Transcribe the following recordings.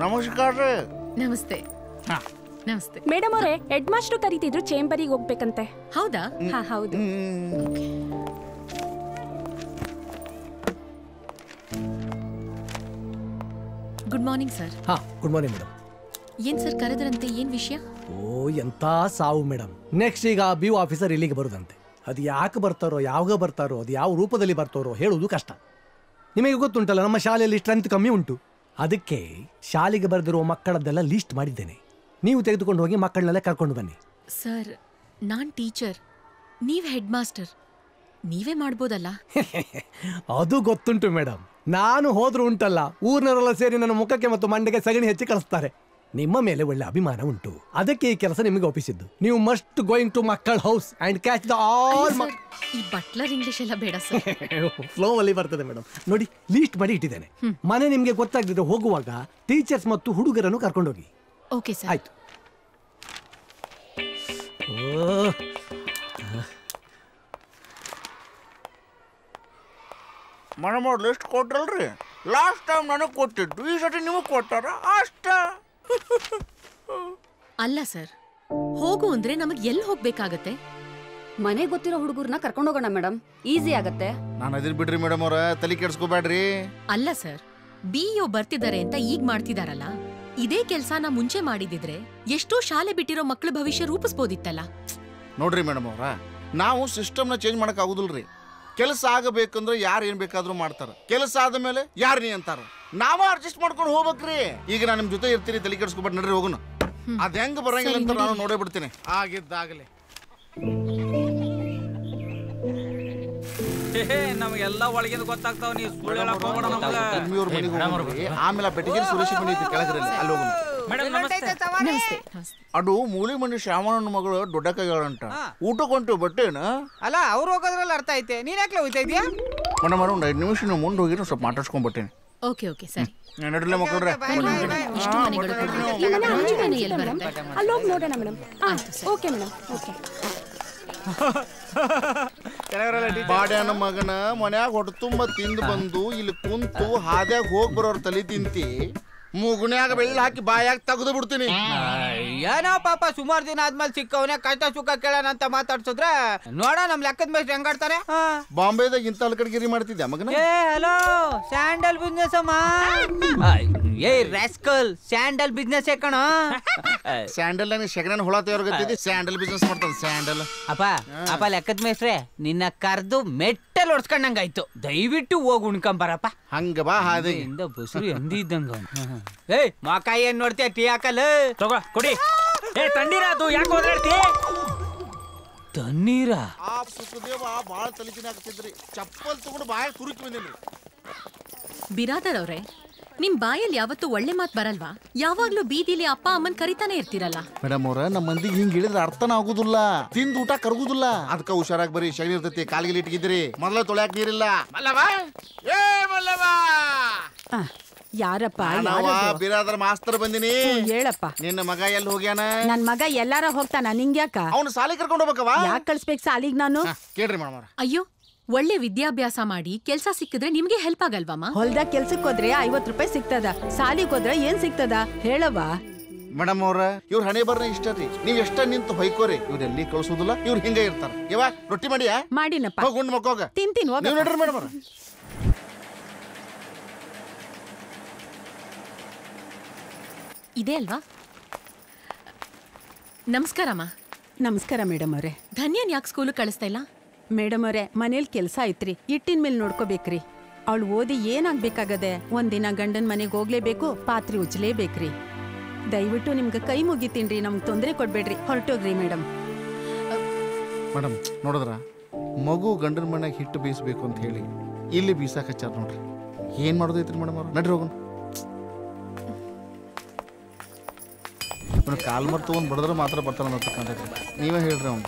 ನಮಸ್ಕಾರ ರೀ. ನಮಸ್ತೆ. ನಮಸ್ತೆ ಮೇಡಮ್ ಅವರೇ, ಹೆಡ್ ಮಾಸ್ಟರ್ ಕರೀತಿದ್ರು, ಚೇಂಬರಿಗೆ ಹೋಗ್ಬೇಕಂತೆ. ಹೌದಾ? ಹಾ ಹೌದು. Good morning sir. ಹಾ ಗುಡ್ ಮಾರ್ನಿಂಗ್ ಮೇಡಮ್. ಏನ್ ಸರ್ ಕರೆದ್ರಂತೆ, ಏನ್ ವಿಷಯ? ಓ ಎಂತ ಸಾವು ಮೇಡಮ್. ನೆಕ್ಸ್ಟ್ ಈಗ BO ಆಫೀಸರ್ ಇಲ್ಲಿಗೆ ಬರುದಂತೆ. ಅದು ಯಾಕೆ ಬರ್ತಾರೋ, ಯಾವಾಗ ಬರ್ತಾರೋ, ಅದು ಯಾವ ರೂಪದಲ್ಲಿ ಬರ್ತಾರೋ ಹೇಳುವುದು ಕಷ್ಟ. ನಿಮಗೆ ಗೊತ್ತುಂಟಲ್ಲ, ನಮ್ಮ ಶಾಲೆಯಲ್ಲಿ ಸ್ಟ್ರೆಂತ್ ಕಮ್ಮಿ ಉಂಟು. ಅದಕ್ಕೆ ಶಾಲೆಗೆ ಬರೆದಿರುವ ಮಕ್ಕಳದ್ದೆಲ್ಲ ಲೀಸ್ಟ್ ಮಾಡಿದ್ದೇನೆ. ನೀವು ತೆಗೆದುಕೊಂಡು ಹೋಗಿ ಮಕ್ಕಳನ್ನೆಲ್ಲ ಕರ್ಕೊಂಡು ಬನ್ನಿ. ಸರ್, ನಾನ್ ಟೀಚರ್, ನೀವ್ ಹೆಡ್ ಮಾಸ್ಟರ್, ನೀವೇ ಮಾಡ್ಬೋದಲ್ಲ? ಅದು ಗೊತ್ತುಂಟು ಮೇಡಮ್. ನಾನು ಹೋದ್ರೂ ಉಂಟಲ್ಲ, ಊರಿನವರೆಲ್ಲ ಸೇರಿ ನನ್ನ ಮುಖಕ್ಕೆ ಮತ್ತು ಮಂಡೆಗೆ ಸಗಣಿ ಹೆಚ್ಚಿ ಕಳಿಸ್ತಾರೆ. ನಿಮ್ಮ ಮೇಲೆ ಒಳ್ಳೆ ಅಭಿಮಾನ ಉಂಟು, ಅದಕ್ಕೆ ಈ ಕೆಲಸ ನಿಮಗೆ ಒಪ್ಪಿಸಿದ್ದು. ನೀವು ಮಸ್ಟ್ ಗೋಯಿಂಗ್ ಟು ಮಕ್ಕಳ house and catch the all. ಈ ಬಟ್ಲರ್ ಇಂಗ್ಲಿಷ್ ಎಲ್ಲ ಬೇಡ ಸರ್. ಫ್ಲೋ ಅಲ್ಲಿ ಬರ್ತದೆ ಮೇಡಮ್. ನೋಡಿ, ಲೀಸ್ಟ್ ಮಾಡಿ ಇಟ್ಟಿದ್ದೇನೆ. ಮನೆ ನಿಮ್ಗೆ ಗೊತ್ತಾಗದಿದ್ರೆ ಹೋಗುವಾಗ ಟೀಚರ್ಸ್ ಮತ್ತು ಹುಡುಗರನ್ನು ಕರ್ಕೊಂಡು ಹೋಗಿ. Okay sir. ಆಯ್ತು. ಮೇಡಮ್ ಅವ್ರು ಲಿಸ್ಟ್ ಕೊಟ್ರಲ್ರಿ, ಲಾಸ್ಟ್ ಟೈಮ್ ನನಗೆ ಕೊಟ್ಟಿದ್ದು, ಈ ಸತಿ ನಿಮಗೆ ಕೊಟ್ಟಾರ ಅಷ್ಟ. ಅಲ್ಲ ಸರ್, ಹೋಗು ಅಂದ್ರೆ ನಮಗ್ ಎಲ್ಲಿ ಹೋಗ್ಬೇಕಾಗತ್ತೆ? ಮನೆ ಗೊತ್ತಿರೋ ಹುಡುಗರನ್ನ ಕರ್ಕೊಂಡು ಹೋಗೋಣ ಮೇಡಮ್, ಈಸಿ ಆಗತ್ತೆ. ನಾನು ಅದಿರ್ ಬಿಡ್ರಿ ಮೇಡಮ್ ಅವ್ರ, ತಲೆ ಕೆಡ್ಸ್ಕೋಬೇಡ್ರಿ. ಅಲ್ಲ ಸರ್, BO ಬರ್ತಿದ್ದಾರೆ ಅಂತ ಈಗ ಮಾಡ್ತಿದಾರಲ್ಲ, ಇದೇ ಕೆಲ್ಸನ ಮುಂಚೆ ಮಾಡಿದಿದ್ರೆ ಎಷ್ಟೋ ಶಾಲೆ ಬಿಟ್ಟಿರೋ ಮಕ್ಳ ಭವಿಷ್ಯ ರೂಪಿಸ್ಬೋದಿತ್ತಲ್ಲ. ನೋಡ್ರಿ ಮೇಡಮ್ ಅವ್ರ, ನಾವು ಸಿಸ್ಟಮ್ನ ಚೇಂಜ್ ಮಾಡಕ್ ಆಗುದಿಲ್ರಿ. ಕೆಲಸ ಆಗಬೇಕಂದ್ರೆ ಯಾರು ಏನ್ ಬೇಕಾದ್ರೂ ಮಾಡ್ತಾರ, ಕೆಲಸ ಆದ ಮೇಲೆ ಯಾರು ನೀ ಅಂತಾರ, ನಾವ ಅಡ್ಜಸ್ಟ್ ಮಾಡ್ಕೊಂಡು ಹೋಗ್ಬೇಕ್ರಿ. ಈಗ ನಾನು ನಿಮ್ ಜೊತೆ ಇರ್ತೀನಿ, ತಲೆ ಕೆಡ್ಸ್ಕೊಬೇಡ, ನಡ್ರಿ ಹೋಗೋಣ. ಅದ್ ಹೆಂಗ್ ಬರಂಗಿಲ್ಲ ಅಂತ ನಾನು ನೋಡೇ ಬಿಡ್ತೀನಿ. ಆಗಿದ್ದಾಗಲಿ ನಮಗೆಲ್ಲ ಒಳಗಿಂದ ಗೊತ್ತಾಗ್ತಾವ. ನೀವು ಆಮೇಲೆ ಪೆಟ್ಟಿಗೆ ಸುರೇಶ್ ಮನೆ ಐತಿ ಕೆಳಗರಲ್ಲಿ, ಅಲ್ಲಿ ಹೋಗೋಣ. ಅದು ಮೂಲಿ ಮನೆ ಶ್ಯಾಮಣ್ಣನ ಮಗಳು ದೊಡ್ಡ ಕೈಗಳಂಟ, ಊಟಕ್ಕೆ ಹೊಂಟು ಬಟ್ಟೇನ ಅಲ್ಲ, ಅವ್ರು ಹೋಗೋದ್ರಲ್ಲಿ ಅರ್ಥ ಐತೆ. ನೀನ್ ಯಾಕೆ ಹೋಗ್ತಾ ಇದೀಯಾ? ಮೇಡಮ್ ಅವ್ರು, ಒಂದು 5 ನಿಮಿಷ ಮುಂದೆ ಹೋಗಿ ಸ್ವಲ್ಪ ಮಾತಾಡ್ಸ್ಕೊಂಡ್ಬಟ್ಟೇನೆ. ಓಕೆ ಓಕೆ ಸರಿ. ನಡೀಲೆ ಮಕ್ಕಳ್ರೆ. ಇಷ್ಟು ಮನೆಗಳು ರಾಜು ಮನೆ ಎಲ್ಲಿ ಬರುತ್ತೆ? ಅಲ್ಲೋಗಿ ನೋಡೋಣ ಮೇಡಮ್. Okay madam, okay. ಬಾಡ್ಯಾನ ಮಗನ ಮನ್ಯಾಗ ಹೊಟ್ಟೆ ತುಂಬ ತಿಂದು ಬಂದು ಇಲ್ಲಿ ಕುಂತು ಹಾದ್ಯಾಗ ಹೋಗಿ ಬರೋರ್ ತಲೆ ತಿಂತಿ, ಮುಗುನ್ಯಾಗ ಬೆಳ್ಳ ಹಾಕಿ ಬಾಯಾಗ ತೆಗೆದು ಬಿಡ್ತೀನಿ. ಏನೋ ಪಾಪ, ಸುಮಾರು ದಿನ ಆದ್ಮೇಲೆ ಸಿಕ್ಕವನೇ ಕಷ್ಟ ಸುಖ ಕೇಳೋಣ ಅಂತ ಮಾತಾಡ್ಸಿದ್ರೆ ನೋಡ ನಮ್ ಲೆಕ್ಕದ ಮೇಲೆ ಹೆಂಗಾಡ್ತಾರೆ. ಬಾಂಬೆದಾಗ ಇಂತ ಅಲ್ಕಡ್ಗಿರಿ ಮಾಡ್ತಿದ್ದೆ ಮಗನ. ಹಲೋ, ಸ್ಯಾಂಡಲ್ ಬಿಸ್ನೆಸ್ ಅಮ್ಮ. ಏ ರಾಸ್ಕಲ್, ಸ್ಯಾಂಡಲ್ ಬಿಸ್ನೆಸ್ ಕಣ. ಸ್ಯಾಂಡಲ್ ಶಗರನ್ ಹುಳ ತಯಾರಾಗತ್ತಿದ್ದೆ, ಸ್ಯಾಂಡಲ್ ಬಿಸ್ನೆಸ್ ಮಾಡ್ತಾನೆ. ಸ್ಯಾಂಡಲ್ ಅಪ್ಪ ಲೆಕ್ಕದ ಮೇಸ್ರೆ, ನಿನ್ನ ಕರ್ದು ಮೆಟ್ಟಲ್ ಹೊಡ್ಸ್ಕೊಂಡಂಗಾಯ್ತು. ದಯವಿಟ್ಟು ಹೋಗಿ ಉಣ್ಕೊಂಬರಪ್ಪ. ಹಂಗ ಬಾ ಹಾದಿ ಬಸ್ರು ಎಂದಿದ್ದಂಗ. ಏ ಮಾಕ ಏನ್ ನೋಡ್ತೀಯ? ಟೀ ಹಾಕಲ್ಲ ತಗೋ ಕೊಡಿ. ಏ ತಣ್ಣೀರ, ಅದು ಯಾಕೆ ಹೋದ್ರಾಡ್ತಿ? ತಣ್ಣೀರ ಆ ಸುಖದೇವ ಬಾಳ ತಲೆ ತಿನ್ನಾಕತ್ತಿದ್ರಿ, ಚಪ್ಪಲ್ ತಗೊಂಡು ಬಾಯಾಗ ತುರುಕಿ ಬಂದಿನ್ರಿ. ಬಿರಾದರ್ ಅವ್ರೆ, ನಿಮ್ ಬಾಯಲ್ಲಿ ಯಾವತ್ತೂ ಒಳ್ಳೆ ಮಾತು ಬರಲ್ವಾ? ಯಾವಾಗ್ಲೂ ಬೀದಿಲಿ ಅಪ್ಪ ಅಮ್ಮನ್ ಕರಿತಾನೆ ಇರ್ತೀರಲ್ಲ. ಮೇಡಮ್ ಅವ್ರ, ನಮ್ಮ ಮಂದಿಗೆ ಹಿಂಗ್ ಹೇಳಿದ್ರೆ ಅರ್ಥನ ಆಗುದಿಲ್ಲ, ತಿಂದು ಊಟ ಕರಗುದಿಲ್ಲ. ಅದಕ್ಕ ಹುಷಾರಾಗಿ ಬರೀ, ಶೈಲಿ ಇರ್ತೈತಿ. ಕಾಲಿಗೆ ಇಟ್ಗಿದ್ರಿ, ಮೊದಲ ತೊಳ್ಯಾಕ ನೀರಿಲ್ಲ. ಮಲ್ಲವ, ಏ ಮಲ್ಲವ. ಯಾರಪ್ಪ? ಬಿರಾದರ ಮಾಸ್ತರ್ ಬಂದಿನಿ. ಹೇಳಪ್ಪ. ನಿನ್ನ ಮಗ ಎಲ್ಲಿ ಹೋಗ್ಯಾನ? ನನ್ ಮಗ ಎಲ್ಲಾರ ಹೋಗ್ತಾನ, ನಿಂಗ್ಯಾಕ? ಅವ್ನು ಸಾಲಿಗೆ ಕರ್ಕೊಂಡು ಹೋಗ್ಬೇಕವ. ಯಾಕೆ ಕಳ್ಸ್ಬೇಕು ಸಾಲಿಗೆ ನಾನು? ಕೇಳ್ರಿ ಮೇಡಮ್ ಅವ್ರ. ಅಯ್ಯೋ, ಒಳ್ಳೆ ವಿದ್ಯಾಭ್ಯಾಸ ಮಾಡಿ ಕೆಲ್ಸ ಸಿಕ್ಕಿದ್ರೆ ನಿಮ್ಗೆ ಹೆಲ್ಪ್ ಆಗಲ್ವಮ್ಮ? ಹೊಲ್ದಾಗ ಕೆಲ್ಸಕ್ಕೆ ಹೋದ್ರೆ 50 ರೂಪಾಯಿ ಸಿಗ್ತದ, ಸಾಲಿಗೆ ಹೋದ್ರೆ ಏನ್ ಸಿಗ್ತದ ಹೇಳವ್ವ? ಮೇಡಮ್ ಅವ್ರ, ಇವ್ರ ಹಣೆ ಬರ್ನ ಇಷ್ಟ ರೀ. ನೀವ್ ಎಷ್ಟ ನಿಂತು ಹೊಯ್ಕೋರಿ, ಇವ್ರ ಎಲ್ಲಿ ಕಳ್ಸೋದಿಲ್ಲ. ಇವ್ರು ಹಿಂಗ ಇರ್ತಾರ. ಇವ ರೊಟ್ಟಿ ಮಾಡಿಯಾ? ಮಾಡಿನಪ್ಪ. ಹೋಗ್ ಮಕ್ಕೋಗ. ತಿಂತೀನಿ ಹೋಗ. ನೀವು ನಡ್ರಿ ಮೇಡಮ್ ಅವ್ರ. ಇದೆ ಅಲ್ವಾ? ನಮಸ್ಕಾರಮ್ಮ. ನಮಸ್ಕಾರ ಮೇಡಮ್ ಅವರೇ. ಧನ್ಯನ್ ಯಾಕೆ ಸ್ಕೂಲ್ ಕಳಿಸ್ತಾ ಇಲ್ಲ? ಮೇಡಮ್ ಅವರೇ, ಮನೇಲಿ ಕೆಲಸ ಐತ್ರಿ, ಇಟ್ಟಿನ ಮೇಲೆ ನೋಡ್ಕೋಬೇಕ್ರಿ. ಅವಳು ಓದಿ ಏನಾಗ್ಬೇಕಾಗದೆ, ಒಂದಿನ ಗಂಡನ ಮನೆಗೆ ಹೋಗ್ಲೇಬೇಕು, ಪಾತ್ರೆ ಉಜ್ಲೇಬೇಕ್ರಿ. ದಯವಿಟ್ಟು ನಿಮ್ಗೆ ಕೈ ಮುಗಿತೀನ್ರಿ, ನಮ್ಗೆ ತೊಂದರೆ ಕೊಡ್ಬೇಡ್ರಿ, ಹೊರಟೋಗ್ರಿ ಮೇಡಮ್. ಮೇಡಮ್ ನೋಡಿದ್ರ, ಮಗು ಗಂಡನ ಮನೆಯಾಗ ಹಿಟ್ಟು ಬೀಸ್ಬೇಕು ಅಂತ ಹೇಳಿ ಇಲ್ಲಿ ಬೀಸಾಕ ಹಚ್ಚಾರ ನೋಡ್ರಿ. ಏನ್ ಮಾಡೋದೈತ್ರಿ ಮೇಡಮ್ ಅವ್ರ? ನಡ್ರಿ ಹೋಗೋಣ. ಕಾಲ್ ಮರ್ ತಗೊಂಡ್ ಬಡದ್ರ ಮಾತ್ರ ಬರ್ತಾರ ಅಂತ ನೀವೇ ಹೇಳ್ರಿ ಅವ್ನು.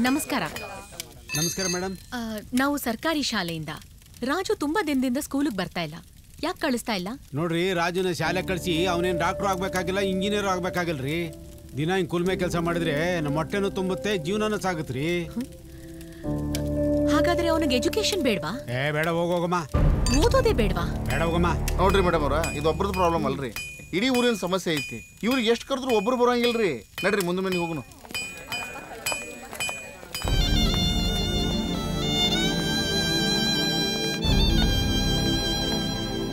ನಮಸ್ಕಾರ. ನಮಸ್ಕಾರ ಮೇಡಮ್. ನಾವು ಸರ್ಕಾರಿ ಶಾಲೆಯಿಂದ. ರಾಜು ತುಂಬಾ ದಿನದಿಂದ ಸ್ಕೂಲಿಗೆ ಬರ್ತಾ ಇಲ್ಲ, ಯಾಕೆ ಕಳಿಸ್ತಾ ಇಲ್ಲ? ನೋಡ್ರಿ, ರಾಜುನ ಶಾಲೆ ಕಳಿಸಿ ಅವನೇನ್ ಡಾಕ್ಟರ್ ಆಗ್ಬೇಕಾಗಿಲ್ಲ, ಇಂಜಿನಿಯರ್ ಆಗ್ಬೇಕಾಗಿಲ್ರಿ. ದಿನ ಹಿಂಗ್ ಕುಲ್ಮೆ ಕೆಲಸ ಮಾಡಿದ್ರೆ ನಮ್ಮ ಹೊಟ್ಟೆನೂ ತುಂಬುತ್ತೆ, ಜೀವನನೂ ಸಾಗುತ್ರಿ. ಹಾಗಾದ್ರೆ ಅವನಿಗೆ ಎಜುಕೇಶನ್ ಬೇಡ್ವಾ? ಬೇಡ ಹೋಗಮ್ಮ. ಓದೋದೇ ಬೇಡ್ವಾ? ಬೇಡ ಹೋಗಮ್ಮ. ನೋಡ್ರಿ ಮೇಡಮ್ ಅವ್ರ, ಇದು ಒಬ್ರದ್ದು ಪ್ರಾಬ್ಲಮ್ ಅಲ್ರಿ, ಇಡೀ ಊರಿನ ಸಮಸ್ಯೆ ಐತಿ. ಇವ್ರಿಗೆ ಎಷ್ಟು ಕರೆದ್ರು ಒಬ್ರು ಬರೋಂಗಿಲ್ರಿ. ನಡ್ರಿ ಮುಂದೆ ಮನೆಗೆ ಹೋಗುನು.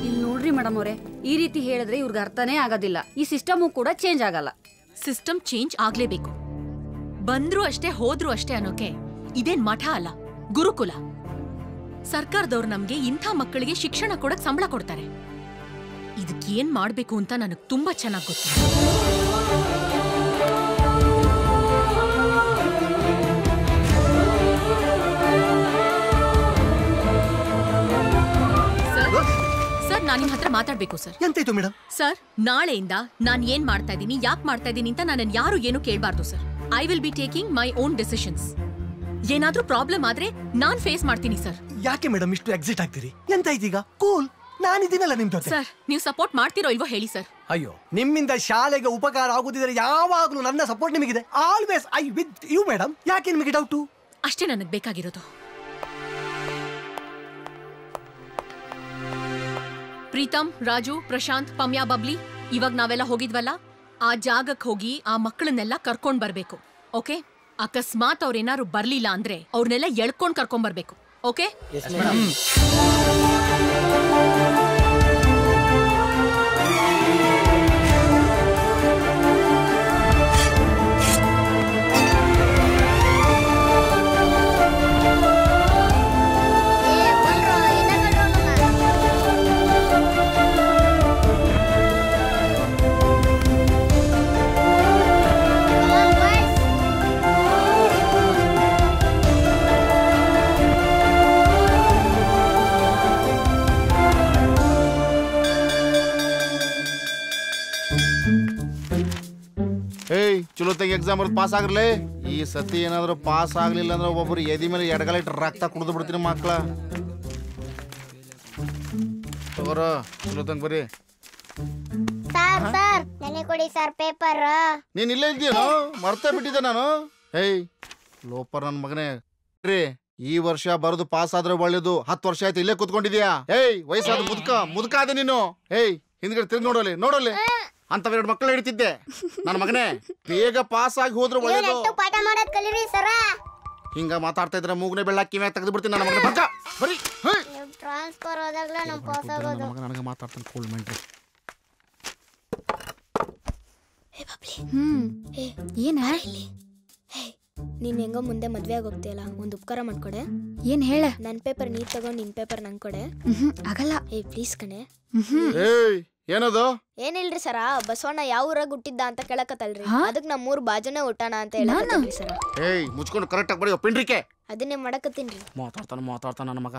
ಇಲ್ಲಿ ನೋಡ್ರಿ ಮೇಡಮ್ ಅವರೇ, ಈ ರೀತಿ ಹೇಳಿದ್ರೆ ಇವ್ರಿಗೆ ಅರ್ಥನೇ ಆಗೋದಿಲ್ಲ. ಈ ಸಿಸ್ಟಮು ಕೂಡ ಚೇಂಜ್ ಆಗಲ್ಲ. ಸಿಸ್ಟಮ್ ಚೇಂಜ್ ಆಗ್ಲೇಬೇಕು. ಬಂದ್ರು ಅಷ್ಟೇ ಹೋದ್ರು ಅಷ್ಟೇ ಅನ್ನೋಕೆ ಇದೇನ್ ಮಠ ಅಲ್ಲ, ಗುರುಕುಲ. ಸರ್ಕಾರದವ್ರು ನಮ್ಗೆ ಇಂಥ ಮಕ್ಕಳಿಗೆ ಶಿಕ್ಷಣ ಕೊಡಕ್ ಸಂಬಳ ಕೊಡ್ತಾರೆ. ಇದಕ್ಕೇನ್ ಮಾಡ್ಬೇಕು ಅಂತ ನನಗ್ ತುಂಬಾ ಚೆನ್ನಾಗ್ ಗೊತ್ತು. ಸರ್, ನಾನ್ ನಿಮ್ ಹತ್ರ ಮಾತಾಡ್ಬೇಕು ಸರ್. ಎಂತಾಯ್ತು ಮೇಡಮ್? ಸರ್, ನಾಳೆಯಿಂದ ನಾನ್ ಏನ್ ಮಾಡ್ತಾ ಇದ್ದೀನಿ, ಯಾಕೆ ಮಾಡ್ತಾ ಇದ್ದೀನಿ ಅಂತ ನನ್ನ ಯಾರು ಏನು ಕೇಳಬಾರ್ದು sir. I will be taking my own decisions. ಏನಾದ್ರೂ ಪ್ರಾಬ್ಲಮ್ ಆದ್ರೆ ನಾನ್ ಫೇಸ್ ಮಾಡ್ತೀನಿ ಸರ್. ಯಾಕೆ ಮೇಡಮ್ ಇಷ್ಟು ಎಕ್ಸಿಟ್ ಆಗ್ತೀರಿ? ಎಂತಾಯ್ತು ಈಗ? ಕೂಲ್, ನಾನಿದ್ದೀನಲ್ಲ ನಿಮ್ ಜೊತೆ. ಸರ್, ನೀವು ಸಪೋರ್ಟ್ ಮಾಡ್ತಿರೋ ಇಲ್ವೋ ಹೇಳಿ ಸರ್. ಅಯ್ಯೋ, ನಿಮ್ಮಿಂದ ಶಾಲೆಗೆ ಉಪಕಾರ ಆಗುತ್ತಿದ್ರೆ ಯಾವಾಗ್ಲೂ ನನ್ನ ಸಪೋರ್ಟ್ ನಿಮಗಿದೆ. Always I with you madam. ಯಾಕೆ ನಿಮಗೆ ಡೌಟು? ಅಷ್ಟೇ ನನಗ್ ಬೇಕಾಗಿರೋದು. ಪ್ರೀತಮ್, ರಾಜು, ಪ್ರಶಾಂತ್, ಪಮ್ಯಾ, ಬಬ್ಲಿ, ಇವಾಗ ನಾವೆಲ್ಲ ಹೋಗಿದ್ವಲ್ಲ, ಆ ಜಾಗಕ್ಕೆ ಹೋಗಿ ಆ ಮಕ್ಕಳನ್ನೆಲ್ಲ ಕರ್ಕೊಂಡ್ ಬರ್ಬೇಕು. ಓಕೆ? ಅಕಸ್ಮಾತ್ ಅವ್ರೇನಾದ್ರು ಬರ್ಲಿಲ್ಲ ಅಂದ್ರೆ ಅವ್ರನ್ನೆಲ್ಲ ಎಳ್ಕೊಂಡ್ ಕರ್ಕೊಂಡ್ ಬರ್ಬೇಕು. ಓಕೆ? ಚಲೋ ತೆಗಿ ಎಕ್ಸಾಮ್ ಬರ್ದು ಪಾಸ್ ಆಗ್ರಲೇ. ಈ ಸತಿ ಏನಾದ್ರು ಪಾಸ್ ಆಗ್ಲಿಲ್ಲ ಅಂದ್ರೆ ಒಬ್ಬೊಬ್ರು ಎದಿ ಮೇಲೆ ಎಡಗಲ ಇಟ್ಟು ರಕ್ತ ಕುಡಿದು ಬಿಡ್ತೀನಿ ಮಕ್ಳ. ತಗೋರ, ಚಲೋ ತಂಗ ಬರ್ರಿ. ಸರ್ ನನಗೆ ಕೊಡಿ ಸರ್ ಪೇಪರ್. ನೀನ್ ಇಲ್ಲೇ ಇದ್ದೀನೋ? ಮರ್ತೇ ಬಿಟ್ಟಿದ್ದೆ ನಾನು. ಏಯ್ ಲೋಪರ್ ನನ್ ಮಗನೇ, ಈ ವರ್ಷ ಬರೋದು ಪಾಸ್ ಆದ್ರೆ ಒಳ್ಳೇದು. 10 ವರ್ಷ ಆಯ್ತು ಇಲ್ಲೇ ಕುತ್ಕೊಂಡಿದ್ಯಾ. ಏಯ್ ವಯಸ್ಸಾದ ಮುದುಕ ಆದೆ ನೀನು. ಏಯ್ ಹಿಂದ್ಗಡೆ ತಿರ್ಗಿ ನೋಡೋಲಿ ಅಂತವೆರಡು ಮಕ್ಕಳು ಹಿಡಿತಿದ್ದೆ. ನನ್ನ ಮಗನೇ, ಬೇಗ ಪಾಸ್ ಆಗಿ ಹೋದ್ರೆ ಒಳ್ಳೇದು. ಪಾಠ ಮಾಡೋದ್ ಕಲೀರಿ ಸರ. ಹಿಂಗ ಮಾತಾಡ್ತಾ ಇದ್ರೆ ಮೂಗ್ನೆ ಬೆಳ್ಳಾಕಿ ಕಿವ್ಯಾಗ ತೆಗೆದು ಬಿಡ್ತೀನಿ. ನನ್ನ ಮಗನೇ ಬರ್ಕ ಬರೀ. ನೀವು ಟ್ರಾನ್ಸ್ಫರ್ ಹೋದಾಗ್ಲೇ ನಾವು ಪಾಸ್ ಆಗೋದು. ನನಗೆ ಮಾತಾಡ್ತಾನೆ ಕೂಲ್ ಮಾಡ್ರಿ. ಏನ ನೀನ್ ಹೆಂಗೋ ಮುಂದೆ ಮದ್ವೆ ಆಗೋಗ್ತೀಯಲ್ಲ, ಒಂದ್ ಉಪಕಾರ ಮಾಡ್ಕೊಡೆ. ಏನ್ ಹೇಳ? ನನ್ ಪೇಪರ್ ನೀ ತಗೊಂಡ್ ನಿನ್ ಪೇಪರ್ ನಂಗ್ ಕೊಡೆ. ಆಗಲ್ಲ. ಪ್ಲೀಸ್ ಕಣೆ. ಏನದು? ಏನಿಲ್ರಿ ಸರ, ಬಸವಣ್ಣ ಯಾವ ಊರಾಗ ಹುಟ್ಟಿದ್ದ ಅಂತ ಕೇಳಕತ್ತಲ್ರಿ, ಅದಕ್ ನಮ್ ಊರ್ ಬಾಜುನೇ ಹುಟ್ಟಾನ ಅಂತ ಹೇಳಕತ್ತಲ್ರಿ ಸರ. ಏಯ್ ಮುಚ್ಕೊಂಡು ಕರೆಕ್ಟ್ ಆಗಿ ಬರೀ ಪಿಂಡ್ರಿಕೆ. ಅದನ್ನೇ ಮಾಡಕತ್ತೀನ್ರಿ. ಮಾತಾಡ್ತಾನ ನನ್ನ ಮಗ.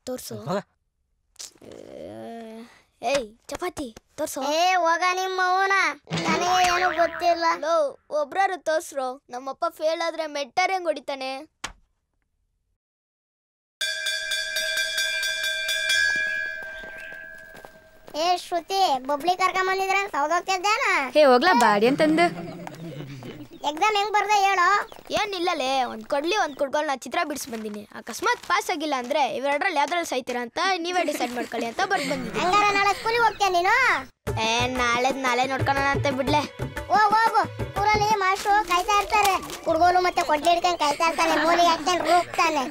ತೋರ್ಸು. ಏಯ್ ಚಪಾತಿ ತೋರ್ಸು. ಹೋಗ ನಿಮ್ಮ ಅವನ, ನನಗೆ ಏನು ಗೊತ್ತಿಲ್ಲ. ಲೋ, ಒಬ್ರಾರು ತೋರ್ಸ್ರೋ. ನಮ್ಮಪ್ಪ ಫೇಲ್ ಆದ್ರೆ ಮೆಟ್ಟರ್ ಹೆಂಗ್ ಹೊಡಿತಾನೆ? ಶ್ರುತಿ, ಬಬ್ಲಿ ಕರ್ಕೊಂಡ್ ಬಂದಿದ್ರ ಸೌದೋಗ್ತಿದ್ದೇನ? ಹೋಗ್ಲಾ ಬಾಡಿ ಅಂತಂದು. ಎಕ್ಸಾಮ್ ಹೆಂಗ್ ಬರ್ದೆ ಹೇಳೋ? ಏನಿಲ್ಲಲೇ, ಒಂದ್ ಕೊಡ್ಲಿ ಒಂದ್ ಕುಡ್ಗೋಲ್ ನಾ ಚಿತ್ರ ಬಿಡಿಸ್ ಬಂದಿನಿ. ಅಕಸ್ಮಾತ್ ಪಾಸ್ ಆಗಿಲ್ಲ ಅಂದ್ರೆ ಇವೆರಡ್ರಲ್ಲಿ ಯಾವ್ದ್ರಲ್ಲಿ ಸೈತೀರ ಅಂತ ನೀವೇ ಡಿಸೈಡ್ ಮಾಡ್ಕೊಳ್ಳಿ ಅಂತ ಬರ್ದ್ ಬಂದಿನಿ. ಹಂಗಾರ ನಾಳೆ ಸ್ಕೂಲಿಗೆ ಹೋಗ್ತೀಯ ನೀನು? ನಾಳೆ ನೋಡ್ಕೊಳ್ಳೋಣ ಅಂತ ಬಿಡ್ಲೆ. ಹೋಗು, ಊರಲ್ಲಿ ಮಾಸ್ಟ್ರು ಕಾಯ್ತಾ ಇರ್ತಾರೆ. ಕುಡ್ಗೋಲು ಮತ್ತೆ ಕೊಡ್ಲಿ ಹಿಡ್ಕೊಂಡು ಕಾಯ್ತಾ ಇರ್ತಾನೆ. ಮೂಲಿಗೆ ಹಾಕ್ತಾನೆ, ರೂಗ್ತಾನೆ.